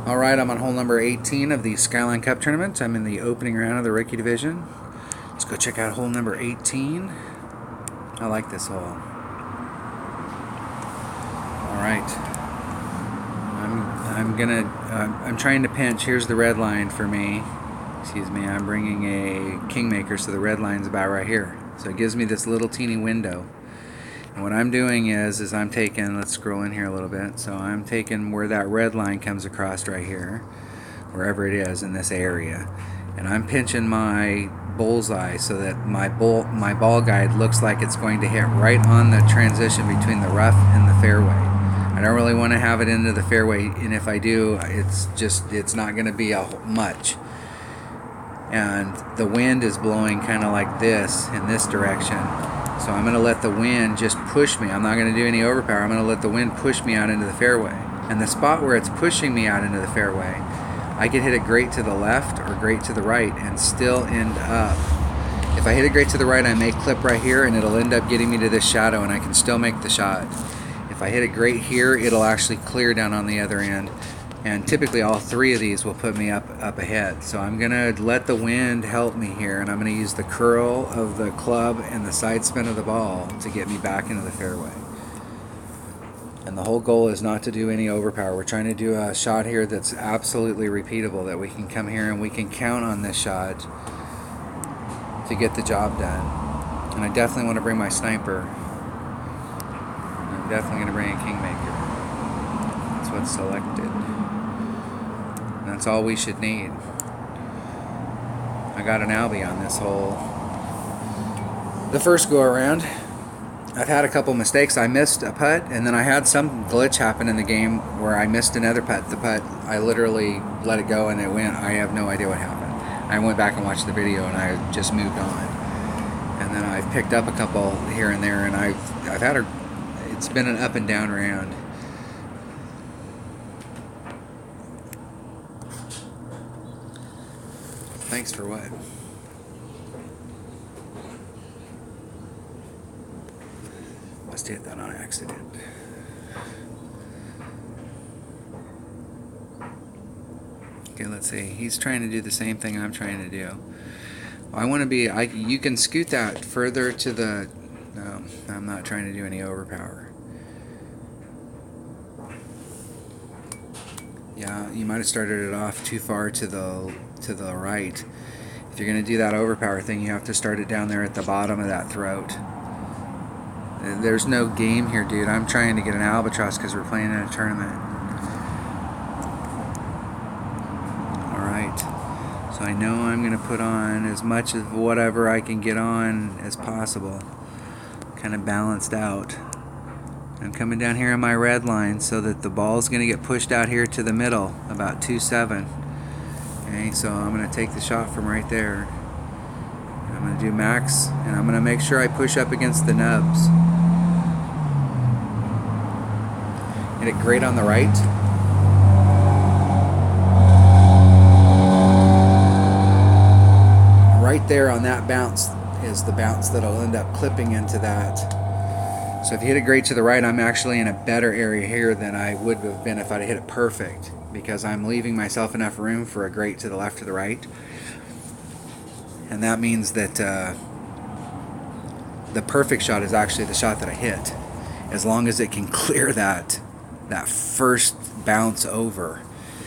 Alright, I'm on hole number 18 of the Skyline Cup tournament. I'm in the opening round of the rookie division. Let's go check out hole number 18. I like this hole. Alright. I'm trying to pinch. Here's the red line for me. Excuse me, I'm bringing a kingmaker, so the red line's about right here. So it gives me this little teeny window. And what I'm doing is I'm taking, let's scroll in here a little bit, so I'm taking where that red line comes across right here, wherever it is in this area, and I'm pinching my bullseye so that my ball guide looks like it's going to hit right on the transition between the rough and the fairway. I don't really want to have it into the fairway, and if I do, it's not going to be much. And the wind is blowing kind of like this in this direction. So I'm going to let the wind just push me. I'm not going to do any overpower. I'm going to let the wind push me out into the fairway. And the spot where it's pushing me out into the fairway, I can hit it great to the left or great to the right and still end up. If I hit it great to the right, I may clip right here and it'll end up getting me to this shadow and I can still make the shot. If I hit it great here, it'll actually clear down on the other end. And typically all three of these will put me up ahead. So I'm going to let the wind help me here, and I'm going to use the curl of the club and the side spin of the ball to get me back into the fairway. And the whole goal is not to do any overpower. We're trying to do a shot here that's absolutely repeatable, that we can come here and we can count on this shot to get the job done. And I definitely want to bring my sniper. I'm definitely going to bring a kingmaker. That's what's selected. That's all we should need. I got an albie on this hole. The first go around, I've had a couple mistakes. I missed a putt, and then I had some glitch happen in the game where I missed another putt. The putt, I literally let it go and it went. I have no idea what happened. I went back and watched the video and I just moved on. And then I picked up a couple here and there, and I've had it's been an up and down round. Thanks for what? Must hit that on accident. Okay, let's see. He's trying to do the same thing I'm trying to do. I want to be. You can scoot that further to the. No, I'm not trying to do any overpower. Yeah, you might have started it off too far to the right. If you're going to do that overpower thing, you have to start it down there at the bottom of that throat. There's no game here, dude. I'm trying to get an albatross because we're playing in a tournament. Alright, so I know I'm going to put on as much of whatever I can get on as possible. Kind of balanced out. I'm coming down here on my red line so that the ball is going to get pushed out here to the middle, about 2-7. Okay, so I'm going to take the shot from right there. I'm going to do max, and I'm going to make sure I push up against the nubs. Hit it great on the right. Right there on that bounce is the bounce that'll end up clipping into that. So if you hit it great to the right, I'm actually in a better area here than I would have been if I'd hit it perfect, because I'm leaving myself enough room for a great to the left or the right. And that means that the perfect shot is actually the shot that I hit, as long as it can clear that first bounce over.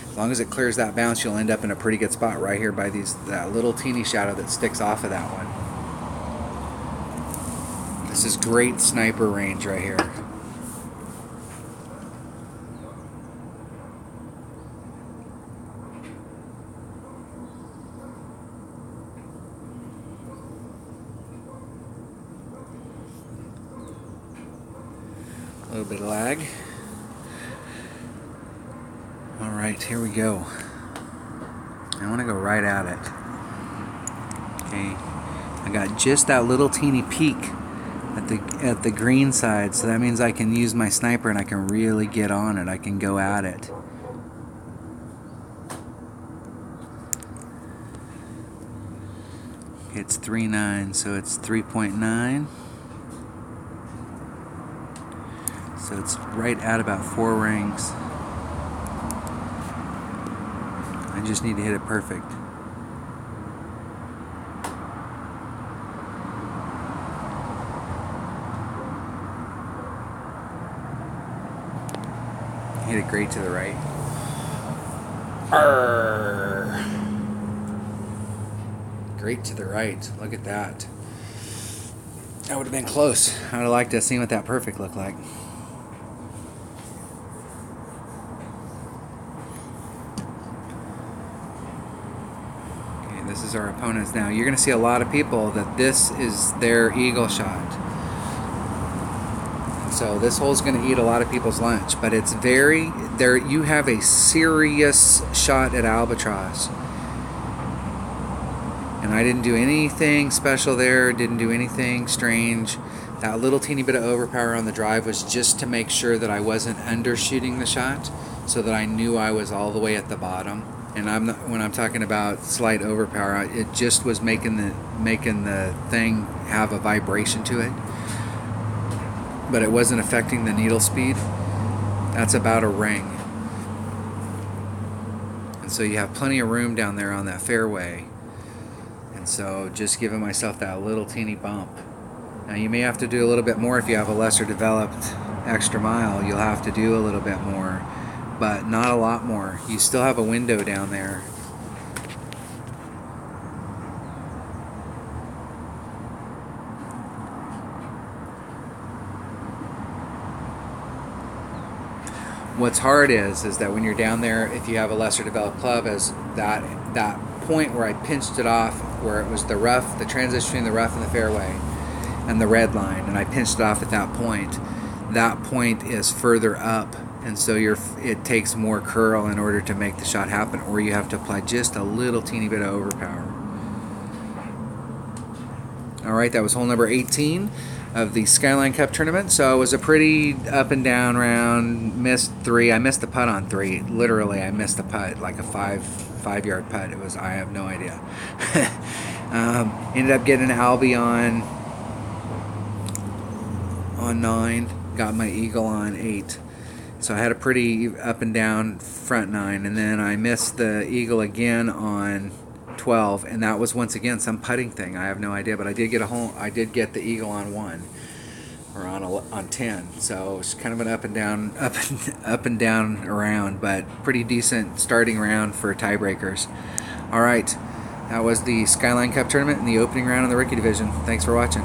As long as it clears that bounce, you'll end up in a pretty good spot right here by that little teeny shadow that sticks off of that one. This is great sniper range right here. A little bit of lag. Alright, here we go. I want to go right at it. Okay. I got just that little teeny peak at the green side, so that means I can use my sniper and I can really get on it. I can go at it. It's 3.9, so it's 3.9. So it's right at about 4 rings. I just need to hit it perfect. Hit it great to the right. Arr! Great to the right. Look at that. That would have been close. I would have liked to have seen what that perfect looked like. Okay, this is our opponents now. You're going to see a lot of people that this is their eagle shot. So this hole's going to eat a lot of people's lunch, but it's very there. You have a serious shot at albatross, and I didn't do anything special there. Didn't do anything strange. That little teeny bit of overpower on the drive was just to make sure that I wasn't undershooting the shot, so that I knew I was all the way at the bottom. And I'm not, when I'm talking about slight overpower, it just was making the thing have a vibration to it. But it wasn't affecting the needle speed. That's about a ring. And so you have plenty of room down there on that fairway. And so just giving myself that little teeny bump. Now you may have to do a little bit more if you have a lesser developed extra mile. You'll have to do a little bit more, but not a lot more. You still have a window down there. What's hard is that when you're down there, if you have a lesser developed club, as that point where I pinched it off, where it was the rough, the transition between the rough and the fairway, and the red line, and I pinched it off at that point. That point is further up, and so it takes more curl in order to make the shot happen, or you have to apply just a little teeny bit of overpower. All right, that was hole number 18 of the Skyline Cup tournament. So it was a pretty up and down round. Missed 3. I missed the putt on 3. Literally, I missed the putt, like a five-yard putt. It was, I have no idea. Ended up getting an Albie on 9. Got my eagle on 8. So I had a pretty up and down front 9, and then I missed the eagle again on 12, and that was once again some putting thing. I have no idea, but I did get a hole. I did get the eagle on 1, or on 10. So it's kind of an up and down around, but pretty decent starting round for tiebreakers. All right, that was the Skyline Cup tournament in the opening round of the rookie division. Thanks for watching.